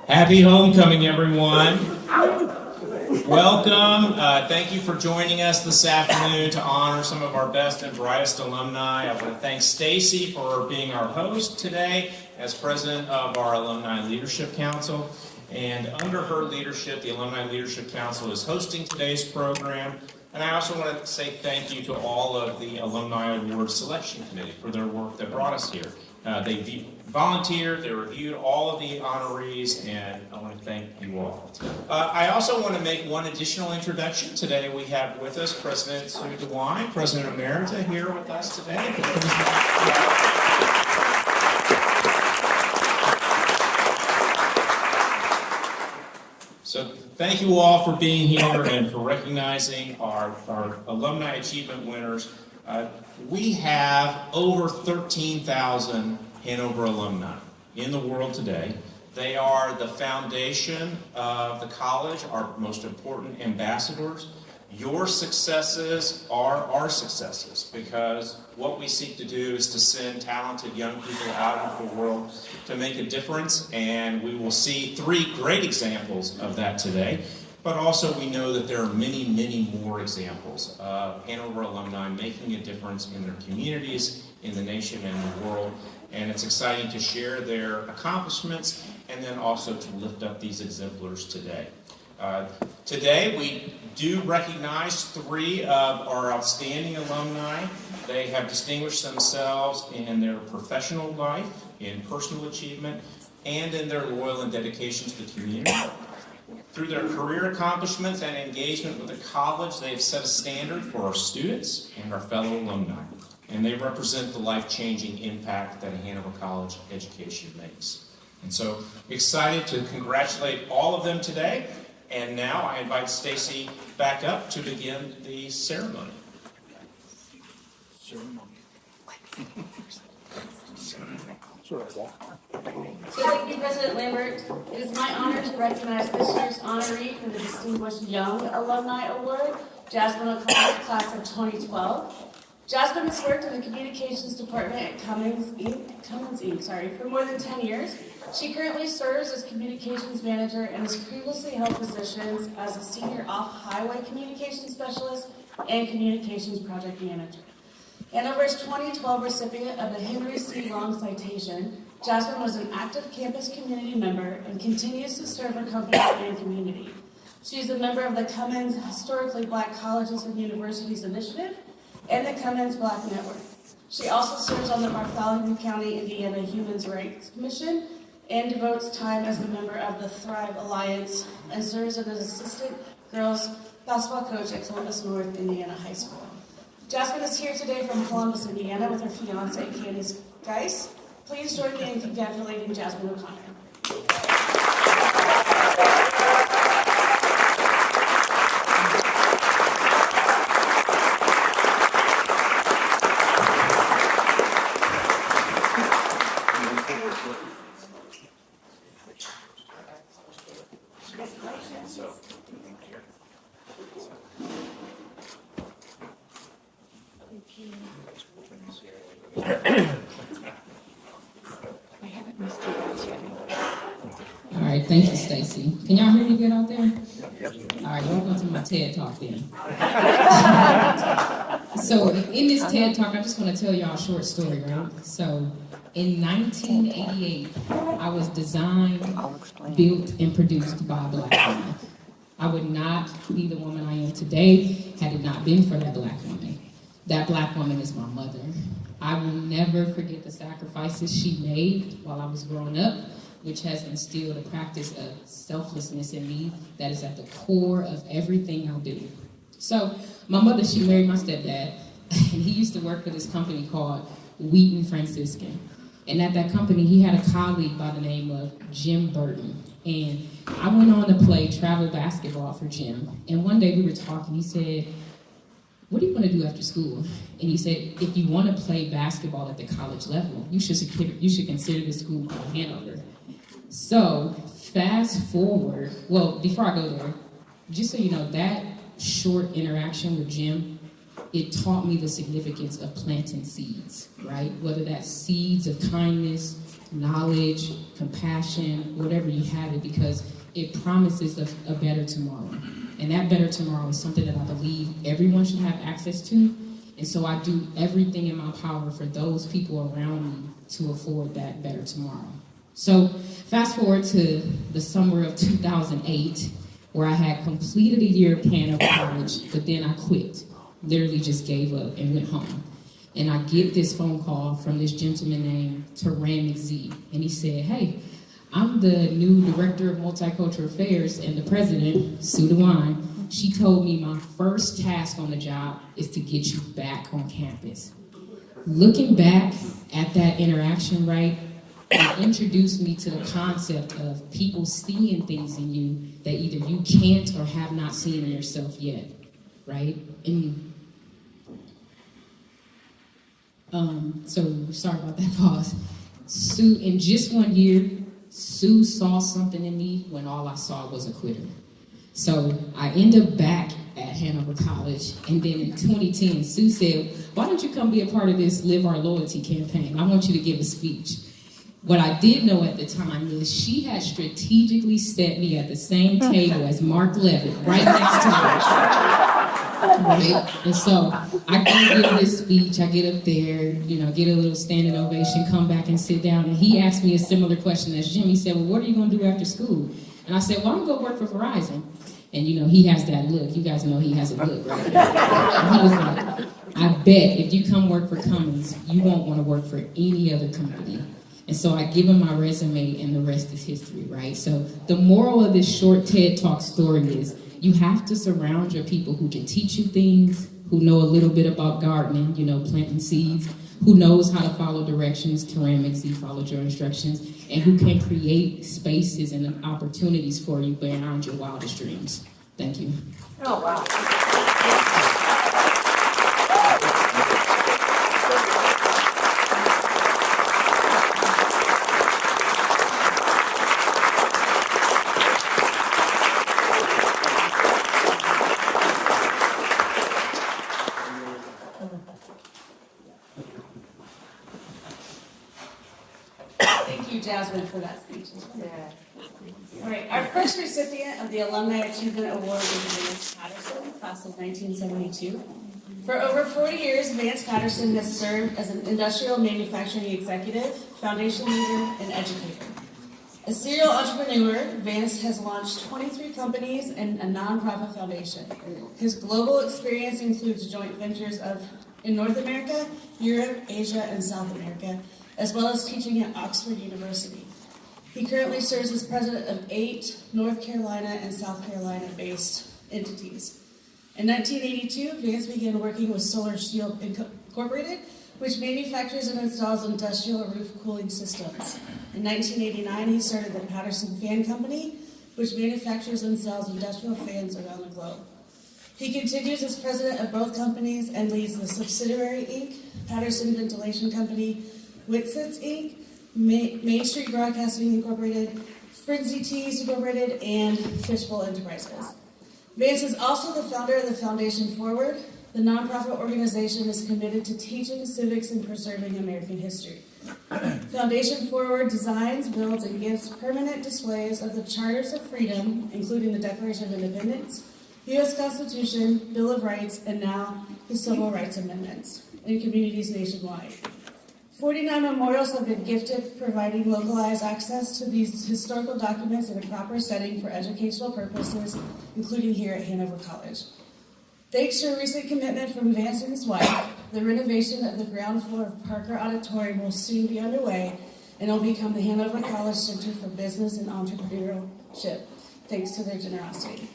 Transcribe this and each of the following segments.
Happy homecoming, everyone. Welcome. Thank you for joining us this afternoon to honor some of our best and brightest alumni. I want to thank Stacy for being our host today as president of our Alumni Leadership Council. And under her leadership, the Alumni Leadership Council is hosting today's program. And I also want to say thank you to all of the Alumni Award Selection Committee for their work that brought us here. They volunteered, they reviewed all of the honorees, and I want to thank you all. I also want to make one additional introduction. Today we have with us President Sue DeWine, President Emerita, here with us today. So thank you all for being here and for recognizing our Alumni Achievement winners. We have over 13,000 Hanover alumni in the world today. They are the foundation of the college, our most important ambassadors. Your successes are our successes because what we seek to do is to send talented young people out into the world to make a difference, and we will see 3 great examples of that today. But also we know that there are many, many more examples of Hanover alumni making a difference in their communities, in the nation, and the world. And it's exciting to share their accomplishments and then also to lift up these exemplars today. Today we do recognize 3 of our outstanding alumni. They have distinguished themselves in their professional life, in personal achievement, and in their loyal and dedication to the community. Through their career accomplishments and engagement with the college, they have set a standard for our students and our fellow alumni. And they represent the life-changing impact that a Hanover College education makes. And so, excited to congratulate all of them today. And now I invite Stacy back up to begin the ceremony. Thank you, President Lambert. It is my honor to recognize this year's honoree for the Distinguished Young Alumni Award, Jasmine O'Connor, class of 2012. Jasmine has worked in the Communications Department at Cummins Inc. For more than 10 years. She currently serves as Communications Manager and has previously held positions as a Senior Off-Highway Communications Specialist and Communications Project Manager. Hanover's 2012 recipient of the Henry C. Long Citation, Jasmine was an active campus community member and continues to serve her company and community. She is a member of the Cummins Historically Black Colleges and Universities Initiative and the Cummins Black Network. She also serves on the Bartholomew County, Indiana Human Rights Commission and devotes time as a member of the Thrive Alliance and serves as an assistant girls basketball coach at Columbus North Indiana High School. Jasmine is here today from Columbus, Indiana with her fiance, Candace Geis. Please join me in congratulating Jasmine O'Connor. All right, thank you, Stacy. Can y'all hear me good out there? All right, welcome to my TED Talk then. So in this TED Talk, I just want to tell y'all a short story, right? So in 1988, I was designed, built, and produced by a Black woman. I would not be the woman I am today had it not been for that Black woman. That Black woman is my mother. I will never forget the sacrifices she made while I was growing up, which has instilled a practice of selflessness in me that is at the core of everything I do. So my mother, she married my stepdad, and he used to work for this company called Wheaton Franciscan. And at that company, he had a colleague by the name of Jim Burton. And I went on to play travel basketball for Jim. And one day we were talking, he said, "What do you want to do after school?" And he said, "If you want to play basketball at the college level, you should consider this school called Hanover." So fast forward, well, before I go there, just so you know, that short interaction with Jim, it taught me the significance of planting seeds, right? Whether that's seeds of kindness, knowledge, compassion, whatever you have it, because it promises a better tomorrow. And that better tomorrow is something that I believe everyone should have access to. And so I do everything in my power for those people around me to afford that better tomorrow. So fast forward to the summer of 2008, where I had completed a year of Hanover college, but then I quit. Literally just gave up and went home. And I get this phone call from this gentleman named Taran McZ. And he said, hey, I'm the new director of multicultural affairs, and the president, Sue DeWine, she told me my first task on the job is to get you back on campus. Looking back at that interaction, right, it introduced me to the concept of people seeing things in you that either you can't or have not seen in yourself yet, right? And so sorry about that pause. Sue, in just 1 year, Sue saw something in me when all I saw was a quitter. So I end up back at Hanover College, and then in 2010, Sue said, why don't you come be a part of this Live Our Loyalty campaign? I want you to give a speech. What I did know at the time is she had strategically set me at the same table as Mark Levitt, right next to her. Right? And so I go give this speech, I get up there, get a little standing ovation, come back and sit down, and he asked me a similar question as Jim. He said, well, what are you going to do after school? And I said, well, I'm going to go work for Verizon. And he has that look. You guys know he has a look, right? And he was like, I bet if you come work for Cummins, you won't want to work for any other company. And so I give him my resume, and the rest is history, right? So the moral of this short TED Talk story is you have to surround your people who can teach you things, who know a little bit about gardening, planting seeds, who knows how to follow directions, Taran McZ followed your instructions, and who can create spaces and opportunities for you beyond your wildest dreams. Thank you. Oh, wow. Thank you, Jasmine, for that speech. All right, our first recipient of the Alumni Achievement Award is Vance Patterson, class of 1972. For over 40 years, Vance Patterson has served as an industrial manufacturing executive, foundation leader, and educator. A serial entrepreneur, Vance has launched 23 companies and a nonprofit foundation. His global experience includes joint ventures in North America, Europe, Asia, and South America, as well as teaching at Oxford University. He currently serves as president of 8 North Carolina and South Carolina-based entities. In 1982, Vance began working with Solar Shield Incorporated, which manufactures and installs industrial roof cooling systems. In 1989, he started the Patterson Fan Company, which manufactures and sells industrial fans around the globe. He continues as president of both companies and leads the subsidiary Inc., Patterson Ventilation Company, Whitsits Inc., Main Street Broadcasting Incorporated, Frenzy Teas Incorporated, and Fishbowl Enterprises. Vance is also the founder of the Foundation Forward. The nonprofit organization is committed to teaching civics and preserving American history. Foundation Forward designs, builds, and gives permanent displays of the Charters of Freedom, including the Declaration of Independence, U.S. Constitution, Bill of Rights, and now the Civil Rights Amendments in communities nationwide. 49 memorials have been gifted, providing localized access to these historical documents in a proper setting for educational purposes, including here at Hanover College. Thanks to a recent commitment from Vance and his wife, the renovation of the ground floor of Parker Auditorium will soon be underway, and will become the Hanover College Center for Business and Entrepreneurship, thanks to their generosity.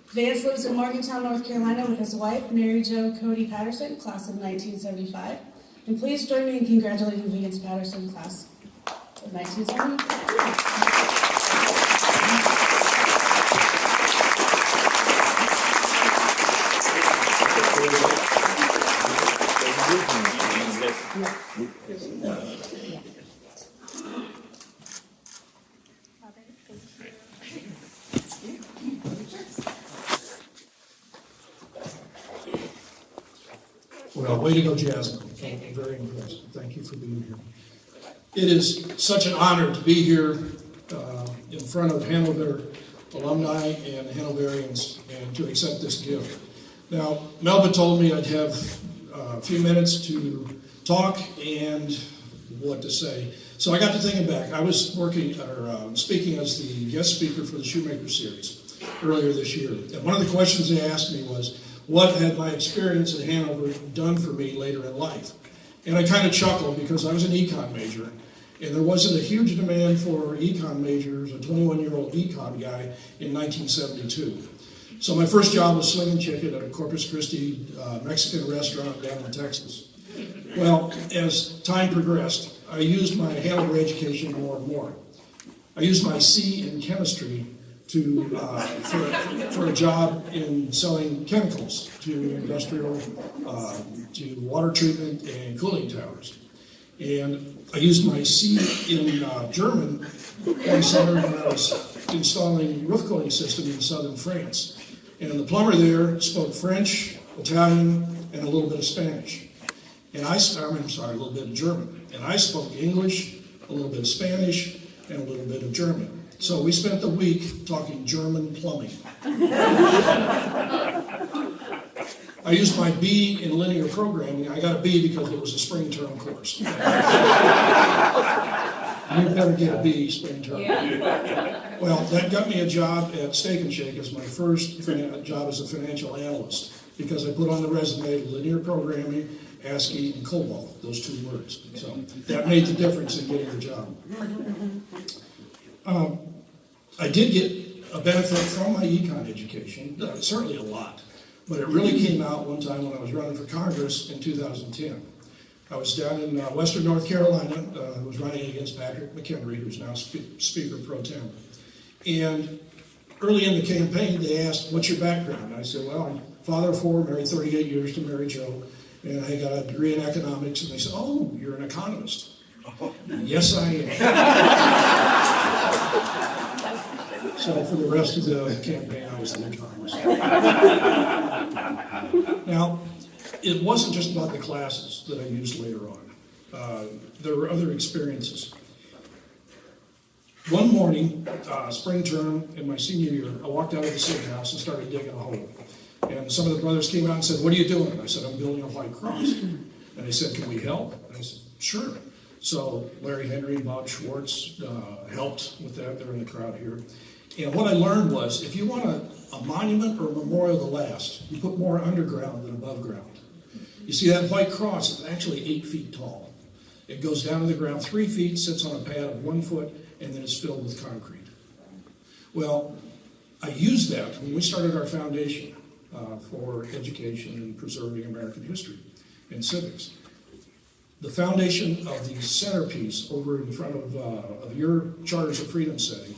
Vance lives in Morgantown, North Carolina with his wife, Mary Jo Cody Patterson, class of 1975. And please join me in congratulating Vance Patterson, class of 1975. Well, way to go, Jasmine. I'm very impressed. Thank you for being here. It is such an honor to be here in front of Hanover alumni and Hanoverians and to accept this gift. Now, Melba told me I'd have a few minutes to talk and what to say. So I got to thinking back. I was speaking as the guest speaker for the Shoemaker Series earlier this year. And one of the questions they asked me was, what had my experience at Hanover done for me later in life? And I kind of chuckled because I was an econ major, and there wasn't a huge demand for econ majors, a 21-year-old econ guy in 1972. So my first job was slinging chicken at a Corpus Christi Mexican restaurant down in Texas. Well, as time progressed, I used my Hanover education more and more. I used my C in chemistry for a job in selling chemicals to industrial, to water treatment and cooling towers. And I used my C in German one summer when I was installing roof cooling system in southern France. And the plumber there spoke French, Italian, and a little bit of Spanish. And a little bit of German. And I spoke English, a little bit of Spanish, and a little bit of German. So we spent the week talking German plumbing. I used my B in linear programming. I got a B because it was a spring term course. You better get a B spring term. Yeah. Well, that got me a job at Steak and Shake as my first job as a financial analyst because I put on the resume linear programming, ASCII, and COBOL, those two words. So that made the difference in getting the job. I did get a benefit from my econ education, certainly a lot, but it really came out one time when I was running for Congress in 2010. I was down in western North Carolina. I was running against Patrick McHenry, who's now Speaker Pro Tem. And early in the campaign, they asked, what's your background? And I said, well, I'm father of four, married 38 years to Mary Jo, and I got a degree in economics. And they said, oh, you're an economist. Yes, I am. So for the rest of the campaign, I was an economist. Now, it wasn't just about the classes that I used later on. There were other experiences. One morning, spring term in my senior year, I walked out of the Sig house and started digging a hole. And some of the brothers came out and said, what are you doing? And I said, I'm building a white cross. And they said, can we help? And I said, sure. So Larry Henry and Bob Schwartz helped with that. They're in the crowd here. And what I learned was, if you want a monument or a memorial to last, you put more underground than above ground. You see, that white cross is actually 8 feet tall. It goes down to the ground 3 feet, sits on a pad of 1 foot, and then it's filled with concrete. Well, I used that when we started our foundation for education and preserving American history and civics. The foundation of the centerpiece over in front of your Charters of Freedom setting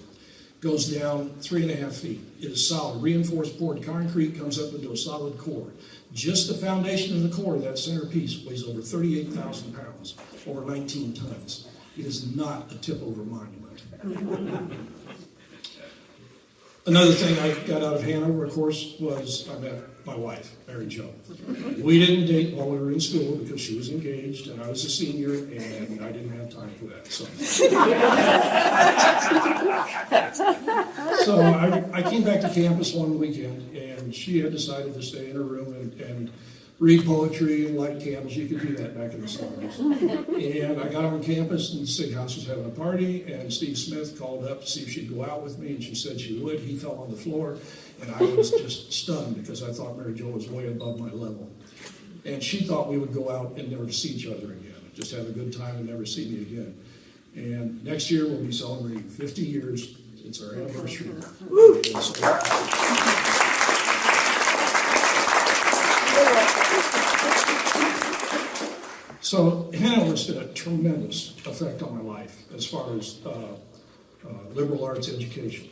goes down 3.5 feet. It is solid. Reinforced poured concrete comes up into a solid core. Just the foundation of the core of that centerpiece weighs over 38,000 pounds, or 19 tons. It is not a tip-over monument. Another thing I got out of Hanover, of course, was I met my wife, Mary Jo. We didn't date while we were in school because she was engaged and I was a senior and I didn't have time for that. So I came back to campus one weekend and she had decided to stay in her room and read poetry and light candles. You could do that back in the summers. And I got on campus and the Sig House was having a party and Steve Smith called up to see if she'd go out with me and she said she would. He fell on the floor and I was just stunned because I thought Mary Jo was way above my level. And she thought we would go out and never see each other again, just have a good time and never see me again. And next year we'll be celebrating 50 years. It's our anniversary. So Hanover's had a tremendous effect on my life as far as liberal arts education.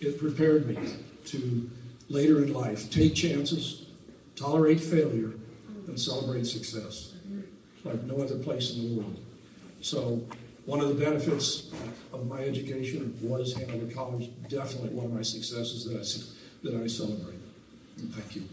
It prepared me to later in life take chances, tolerate failure, and celebrate success like no other place in the world. So one of the benefits of my education was Hanover College, definitely one of my successes that I celebrate. And thank you.